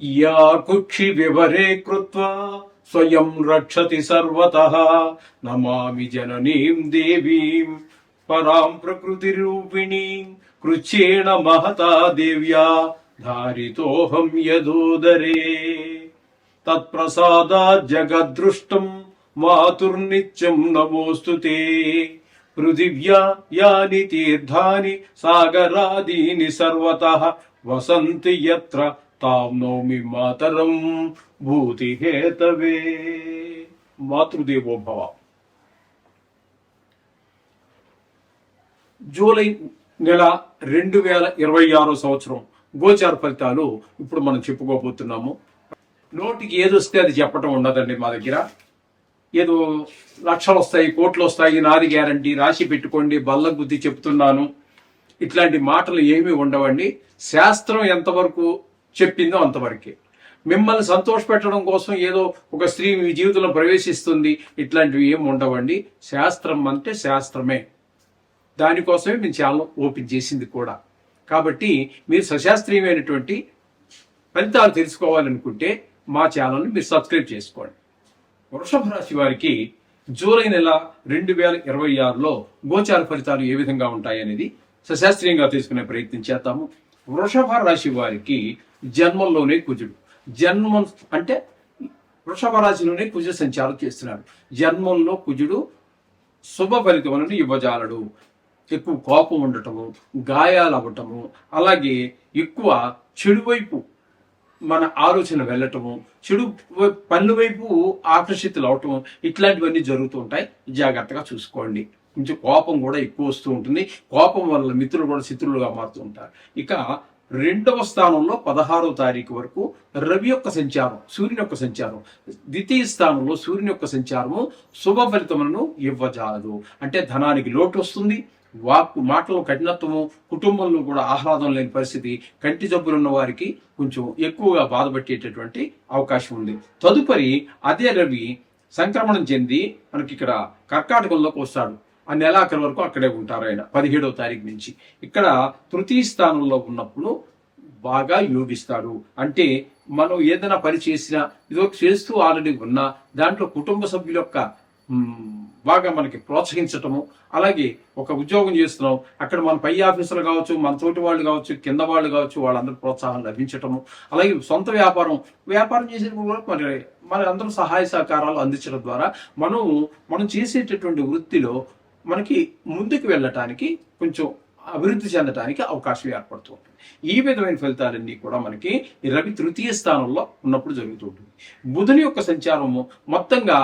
या कुक्षि विवरे कृत्वा स्वयं रक्षति सर्वतः नमामि जननीं देवीं परां प्रकृतिरूपिणीं कृच्छ्रेण महता देव्या धारितोऽहं यदोदरे तत्प्रसादात् जगद्दृष्टं मातुर्नित्यं नमोऽस्तु ते पृथिव्या यानि तीर्थानि सागरादीनि सर्वतः वसन्ति यत्र तां नौमि मातरं భూతిహేతవే. మాతృదేవో భవ. జూలై నెల 2026 సంవత్సరం గోచార ఫలితాలు ఇప్పుడు మనం చెప్పుకోబోతున్నాము. నోటికి ఏదొస్తే అది చెప్పటం ఉండదండి మా దగ్గర. ఏదో లక్షలు వస్తాయి, కోట్లు వస్తాయి, నాది గ్యారంటీ, రాసి పెట్టుకోండి, బల్ల బుద్ధి చెప్తున్నాను, ఇట్లాంటి మాటలు ఏమీ ఉండవండి. శాస్త్రం ఎంతవరకు చెప్పిందో అంతవరకే. మిమ్మల్ని సంతోషపెట్టడం కోసం ఏదో ఒక స్త్రీ మీ జీవితంలో ప్రవేశిస్తుంది, ఇట్లాంటివి ఏమి ఉండవండి. శాస్త్రం అంటే శాస్త్రమే. దానికోసమే మేము ఛానల్ ఓపెన్ చేసింది కూడా. కాబట్టి మీరు సశాస్త్రీయమైనటువంటి ఫలితాలు తెలుసుకోవాలనుకుంటే మా ఛానల్ని మీరు సబ్స్క్రైబ్ చేసుకోండి. వృషభ రాశి వారికి జూలై నెల 2026లో గోచార ఫలితాలు ఏ విధంగా ఉంటాయి అనేది సశాస్త్రీయంగా తెలుసుకునే ప్రయత్నం చేద్దాము. వృషభ రాశి వారికి జన్మంలోనే కుజుడు. జన్మం అంటే వృషభ రాశిలోనే కుజ సంచారం చేస్తున్నాడు. జన్మంలో కుజుడు శుభ ఫలితములను ఇవ్వజాలడు. ఎక్కువ కోపం ఉండటము, గాయాలు అవ్వటము, అలాగే ఎక్కువ చెడు వైపు మన ఆలోచన వెళ్ళటము, చెడు పనుల వైపు ఆకర్షితులు అవటము, ఇట్లాంటివన్నీ జరుగుతూ ఉంటాయి. జాగ్రత్తగా చూసుకోండి. కొంచెం కోపం కూడా ఎక్కువ వస్తూ ఉంటుంది. కోపం వల్ల మిత్రులు కూడా శత్రువులుగా మారుతూ ఉంటారు. ఇక 2వ స్థానంలో 16వ తారీఖు వరకు రవి యొక్క సంచారం, సూర్యుని యొక్క సంచారం. ద్వితీయ స్థానంలో సూర్యుని యొక్క సంచారము శుభ ఫలితములను ఇవ్వజాలదు. అంటే ధనానికి లోటు వస్తుంది, మాటలు కఠినత్వము, కుటుంబంలో కూడా ఆహ్లాదం లేని పరిస్థితి, కంటి జబ్బులున్న వారికి కొంచెం ఎక్కువగా బాధపట్టేటటువంటి అవకాశం ఉంది. తదుపరి అదే రవి సంక్రమణం చెంది మనకి ఇక్కడ కర్కాటకంలోకి వస్తాడు. ఆ నెలాఖరు వరకు అక్కడే ఉంటారు ఆయన 17వ తారీఖు నుంచి. ఇక్కడ తృతీయ స్థానంలో ఉన్నప్పుడు బాగా యోగిస్తాడు. అంటే మనం ఏదైనా పని చేసినా, ఇదో చేస్తూ ఆల్రెడీ ఉన్నా దాంట్లో కుటుంబ సభ్యుల యొక్క బాగా మనకి ప్రోత్సహించటము, అలాగే ఒక ఉద్యోగం చేస్తున్నాం, అక్కడ మన పై ఆఫీసర్లు కావచ్చు, మన తోటి వాళ్ళు కావచ్చు, కింద వాళ్ళు కావచ్చు, వాళ్ళందరూ ప్రోత్సాహం లభించటము, అలాగే సొంత వ్యాపారం చేసేటప్పుడు మన అందరూ సహాయ సహకారాలు అందించడం ద్వారా మనం చేసేటటువంటి వృత్తిలో మనకి ముందుకు వెళ్ళటానికి, కొంచెం అభివృద్ధి చెందడానికి అవకాశం ఏర్పడుతూ ఉంటుంది. ఈ విధమైన ఫలితాలన్నీ కూడా మనకి రవి తృతీయ స్థానంలో ఉన్నప్పుడు జరుగుతూ ఉంటుంది. బుధుని యొక్క సంచారము మొత్తంగా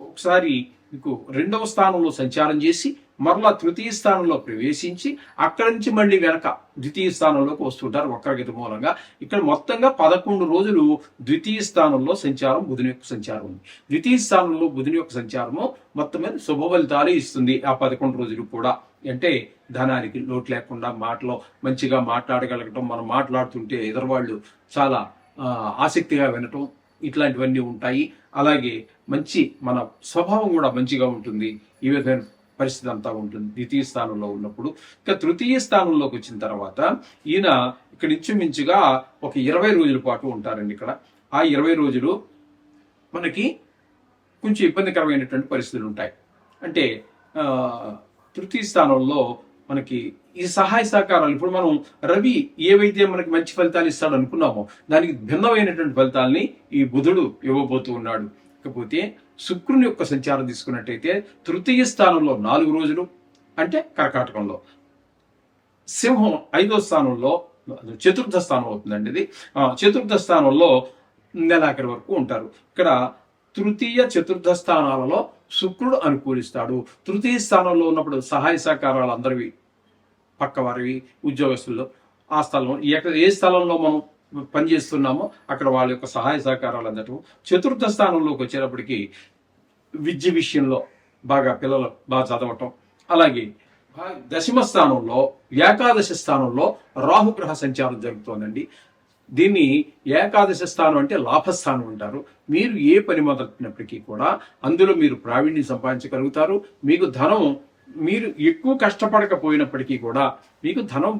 ఒకసారి మీకు 2వ స్థానంలో సంచారం చేసి మరలా తృతీయ స్థానంలో ప్రవేశించి అక్కడి నుంచి మళ్ళీ వెనక ద్వితీయ స్థానంలోకి వస్తుంటారు వక్రగతి మూలంగా. ఇక్కడ మొత్తంగా 11 రోజులు ద్వితీయ స్థానంలో సంచారం, బుధుని యొక్క సంచారం ఉంది. ద్వితీయ స్థానంలో బుధుని యొక్క సంచారము మొత్తం మీద శుభ ఫలితాలు ఇస్తుంది. ఆ 11 రోజులు కూడా అంటే ధనానికి లోటు లేకుండా, మాటలో మంచిగా మాట్లాడగలగటం, మనం మాట్లాడుతుంటే ఎదురువాళ్ళు చాలా ఆసక్తిగా వినటం, ఇట్లాంటివన్నీ ఉంటాయి. అలాగే మంచి మన స్వభావం కూడా మంచిగా ఉంటుంది. ఈ విధమైన పరిస్థితి అంతా ఉంటుంది ద్వితీయ స్థానంలో ఉన్నప్పుడు. ఇక తృతీయ స్థానంలోకి వచ్చిన తర్వాత ఈయన ఇక్కడ ఇంచుమించుగా ఒక 20 రోజుల పాటు ఉంటారండి. ఇక్కడ ఆ 20 రోజులు మనకి కొంచెం ఇబ్బందికరమైనటువంటి పరిస్థితులు ఉంటాయి. అంటే తృతీయ స్థానంలో మనకి ఈ సహాయ సహకారాలు, ఇప్పుడు మనం రవి ఏవైతే మనకి మంచి ఫలితాలు ఇస్తాడు అనుకున్నామో దానికి భిన్నమైనటువంటి ఫలితాలని ఈ బుధుడు ఇవ్వబోతూ ఉన్నాడు. ఇకపోతే శుక్రుని యొక్క సంచారం తీసుకున్నట్టయితే తృతీయ స్థానంలో 4 రోజులు అంటే కర్కాటకంలో, సింహం 5వ స్థానంలో, చతుర్థ స్థానం అవుతుందండి ఇది. చతుర్థ స్థానంలో నెలాఖరి వరకు ఉంటారు. ఇక్కడ తృతీయ చతుర్థ స్థానాలలో శుక్రుడు అనుకూలిస్తాడు. తృతీయ స్థానంలో ఉన్నప్పుడు సహాయ సహకారాలు అందరివి, పక్కవారివి, ఉద్యోగస్తుల్లో ఆ స్థలం, ఏ స్థలంలో మనం పనిచేస్తున్నామో అక్కడ వాళ్ళ యొక్క సహాయ సహకారాలు అందటం. చతుర్థ స్థానంలోకి వచ్చేటప్పటికి విద్య విషయంలో బాగా పిల్లలు బాగా చదవటం, అలాగే దశమ స్థానంలో, ఏకాదశి స్థానంలో రాహుగ్రహ సంచారం జరుగుతోందండి. దీన్ని ఏకాదశ స్థానం అంటే లాభస్థానం అంటారు. మీరు ఏ పని మొదలెట్టినప్పటికీ కూడా అందులో మీరు ప్రావీణ్యం సంపాదించగలుగుతారు. మీకు ధనం, మీరు ఎక్కువ కష్టపడకపోయినప్పటికీ కూడా మీకు ధనం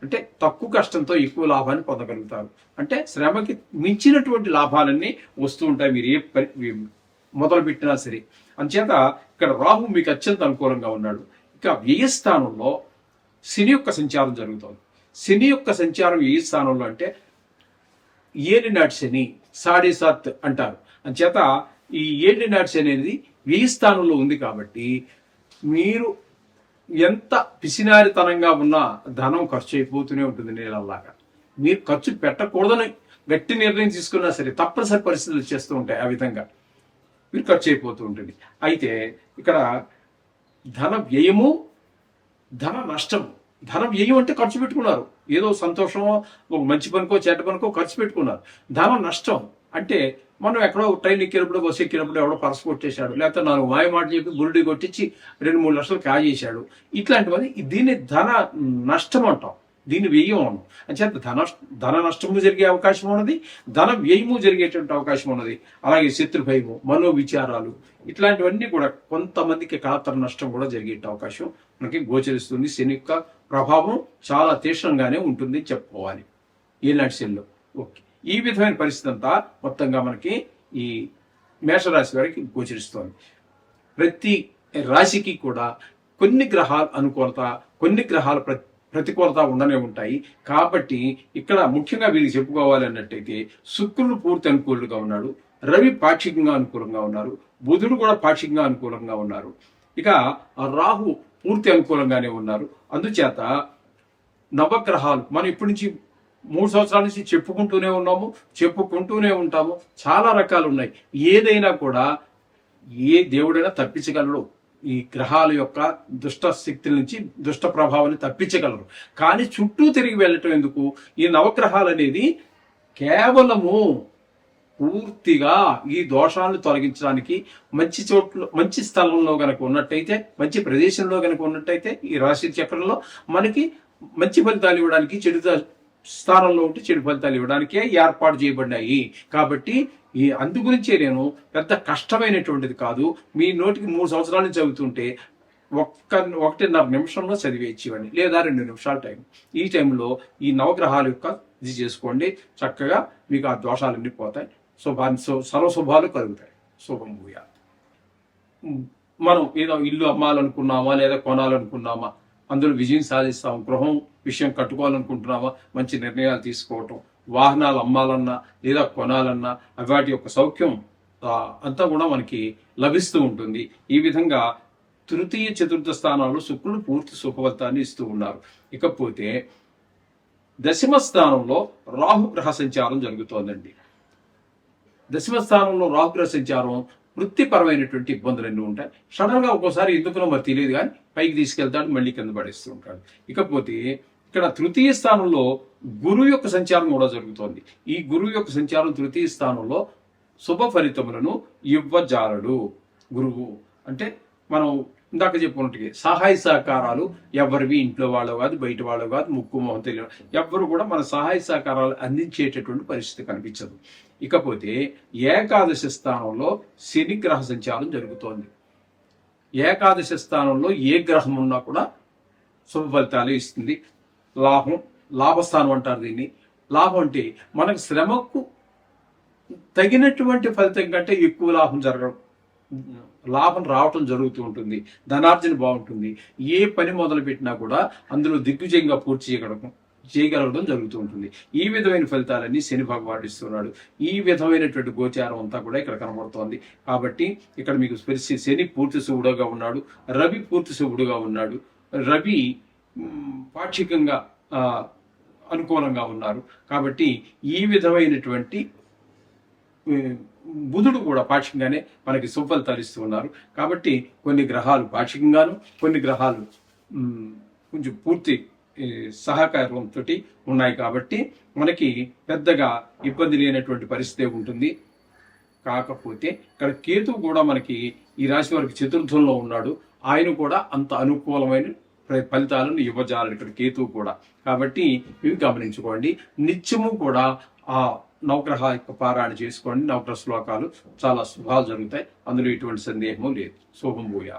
అంటే తక్కువ కష్టంతో ఎక్కువ లాభాన్ని పొందగలుగుతారు. అంటే శ్రమకి మించినటువంటి లాభాలన్నీ వస్తూ ఉంటాయి మీరు మొదలు పెట్టినా సరే. అంచేత ఇక్కడ రాహు మీకు అత్యంత అనుకూలంగా ఉన్నాడు. ఇక వ్యయస్థానంలో శని యొక్క సంచారం జరుగుతోంది. శని యొక్క సంచారం ఏ స్థానంలో అంటే ఏలినాటి శని, సాడే సాత్ అంటారు. అంచేత ఈ ఏలినాటి శని అనేది వ్యయ స్థానంలో ఉంది కాబట్టి మీరు ఎంత పిసినారితనంగా ఉన్నా ధనం ఖర్చు అయిపోతూనే ఉంటుంది నీళ్ళలాగా. మీరు ఖర్చు పెట్టకూడదని గట్టి నిర్ణయం తీసుకున్నా సరే తప్పనిసరి పరిస్థితులు వచ్చేస్తూ ఉంటాయి. ఆ విధంగా మీరు ఖర్చు అయిపోతూ ఉంటుంది. అయితే ఇక్కడ ధన వ్యయము, ధన నష్టము. ధన వ్యయం అంటే ఖర్చు పెట్టుకున్నారు, ఏదో సంతోషమో ఒక మంచి పనికో చెడ్డ పనికో ఖర్చు పెట్టుకున్నారు. ధన నష్టం అంటే మనం ఎక్కడో ట్రైన్ ఎక్కినప్పుడు బస్సు ఎక్కినప్పుడు ఎవడో పర్సు కొట్టేశాడు, లేకపోతే 4 మాయ మాటలు చెప్పి గురుడి కొట్టించి 2-3 లక్షలు కాజేశాడు. ఇట్లాంటివన్నీ దీన్ని ధన నష్టం అంటాం, దీన్ని వ్యయం అన్నాం. అంచేత ధన నష్టము జరిగే అవకాశం ఉన్నది, ధన వ్యయము జరిగేటువంటి అవకాశం ఉన్నది. అలాగే శత్రు భయము, మనోవిచారాలు, ఇట్లాంటివన్నీ కూడా కొంతమందికి కళతర నష్టం కూడా జరిగే అవకాశం మనకి గోచరిస్తుంది. శని యొక్క ప్రభావం చాలా తీవ్రంగానే ఉంటుంది చెప్పుకోవాలి ఈనాటి శనిలో. ఓకే, ఈ విధమైన పరిస్థితి అంతా మొత్తంగా మనకి ఈ మేషరాశి వారికి గోచరిస్తోంది. ప్రతి రాశికి కూడా కొన్ని గ్రహాల అనుకూలత, కొన్ని గ్రహాల ప్రతికూలత ఉండనే ఉంటాయి. కాబట్టి ఇక్కడ ముఖ్యంగా వీరికి చెప్పుకోవాలి అన్నట్టయితే శుక్రుడు పూర్తి అనుకూలంగా ఉన్నాడు, రవి పాక్షికంగా అనుకూలంగా ఉన్నారు, బుధుడు కూడా పాక్షికంగా అనుకూలంగా ఉన్నారు, ఇక రాహు పూర్తి అనుకూలంగానే ఉన్నారు. అందుచేత నవగ్రహాలు మనం ఇప్పటి నుంచి 3 సంవత్సరాల నుంచి చెప్పుకుంటూనే ఉంటాము. చాలా రకాలు ఉన్నాయి. ఏదైనా కూడా ఏ దేవుడైనా తప్పించగలడు. ఈ గ్రహాల యొక్క దుష్ట శక్తుల నుంచి, దుష్ట ప్రభావాన్ని తప్పించగలరు. కానీ చుట్టూ తిరిగి వెళ్ళటం ఎందుకు? ఈ నవగ్రహాలు అనేది కేవలము పూర్తిగా ఈ దోషాలను తొలగించడానికి మంచి చోట్ల, మంచి స్థలంలో గనక ఉన్నట్టయితే, మంచి ప్రదేశంలో గనక ఉన్నట్టయితే ఈ రాశి చక్రంలో మనకి మంచి ఫలితాలు ఇవ్వడానికి, చెడు స్థానంలో ఉంటే చెడు ఫలితాలు ఇవ్వడానికే ఏర్పాటు చేయబడినాయి. కాబట్టి అందు గురించే నేను పెద్ద కష్టమైనటువంటిది కాదు, మీ నోటికి 3 సంవత్సరాల నుంచి చదువుతుంటే 1.5 నిమిషంలో చదివేచ్చేవాడిని, లేదా 2 నిమిషాల టైం. ఈ టైంలో ఈ నవగ్రహాల యొక్క ఇది చేసుకోండి, చక్కగా మీకు ఆ దోషాలన్నీ పోతాయి, సర్వశుభాలు కలుగుతాయి. శుభం భూయా. మనం ఏదో ఇల్లు అమ్మాలనుకున్నామా లేదా కొనాలనుకున్నామా, అందులో విజయం సాధిస్తాం, గృహం విషయం కట్టుకోవాలనుకుంటున్నామా, మంచి నిర్ణయాలు తీసుకోవటం, వాహనాలు అమ్మాలన్నా లేదా కొనాలన్నా వాటి యొక్క సౌఖ్యం అంతా కూడా మనకి లభిస్తూ ఉంటుంది. ఈ విధంగా తృతీయ చతుర్థ స్థానాల్లో శుక్రుడు పూర్తి సుఖఫలితాన్ని ఇస్తూ ఉన్నారు. ఇకపోతే దశమ స్థానంలో రాహుగ్రహ సంచారం జరుగుతోందండి. దశమ స్థానంలో రాహుగ్రహ సంచారం వృత్తిపరమైనటువంటి ఇబ్బందులు ఎన్నో ఉంటాయి. సడన్ గా ఒక్కోసారి ఎందుకునో మరి తెలియదు కానీ పైకి తీసుకెళ్తాడు, మళ్ళీ కింద పడేస్తూ ఉంటాడు. ఇకపోతే ఇక్కడ తృతీయ స్థానంలో గురువు యొక్క సంచారం కూడా జరుగుతోంది. ఈ గురువు యొక్క సంచారం తృతీయ స్థానంలో శుభ ఫలితములను ఇవ్వజాలడు. గురువు అంటే మనం ఇందాక చెప్పుకున్నట్టుగా సహాయ సహకారాలు ఎవరివి, ఇంట్లో వాళ్ళు కాదు, బయట వాళ్ళు కాదు, ముక్కు మొహం తెలియదు, ఎవ్వరు కూడా మన సహాయ సహకారాలు అందించేటటువంటి పరిస్థితి కనిపించదు. ఇకపోతే ఏకాదశి స్థానంలో శని గ్రహ సంచారం జరుగుతోంది. ఏకాదశి స్థానంలో ఏ గ్రహం ఉన్నా కూడా శుభ ఫలితాలు ఇస్తుంది. లాభస్థానం అంటారు దీన్ని. లాభం అంటే మనకు శ్రమకు తగినటువంటి ఫలితం కంటే ఎక్కువ లాభం రావటం జరుగుతూ ఉంటుంది. ధనార్జన బాగుంటుంది. ఏ పని మొదలు పెట్టినా కూడా అందులో దిగ్విజయంగా పూర్తి చేయగలగడం జరుగుతూ ఉంటుంది. ఈ విధమైన ఫలితాలన్నీ శని భగవానుడు ఇస్తున్నాడు. ఈ విధమైనటువంటి గోచారం అంతా కూడా ఇక్కడ కనబడుతోంది. కాబట్టి ఇక్కడ మీకు శని పూర్తి శుభుడుగా ఉన్నాడు, రవి పూర్తి శుభుడుగా ఉన్నాడు, రవి పాక్షికంగా అనుకూలంగా ఉన్నారు. కాబట్టి ఈ విధమైనటువంటి బుధుడు కూడా పాక్షికంగానే మనకి సుఫలితాలు ఇస్తూ ఉన్నారు. కాబట్టి కొన్ని గ్రహాలు పాక్షికంగాను, కొన్ని గ్రహాలు కొంచెం పూర్తి సహకారంతో ఉన్నాయి. కాబట్టి మనకి పెద్దగా ఇబ్బంది లేనటువంటి పరిస్థితి ఉంటుంది. కాకపోతే ఇక్కడ కేతువు కూడా మనకి ఈ రాశి వారికి చతుర్థంలో ఉన్నాడు. ఆయన కూడా అంత అనుకూలమైన ఫలితాలను ఇవ్వజాలడు ఇక్కడ కేతువు కూడా. కాబట్టి ఇవి గమనించుకోండి. నిత్యము కూడా ఆ నవగ్రహ యొక్క పారాయణ చేసుకోండి. నవగ్రహ శ్లోకాలు చాలా శుభాలు జరుగుతాయి, అందులో ఎటువంటి సందేహము లేదు. శుభం భూయా.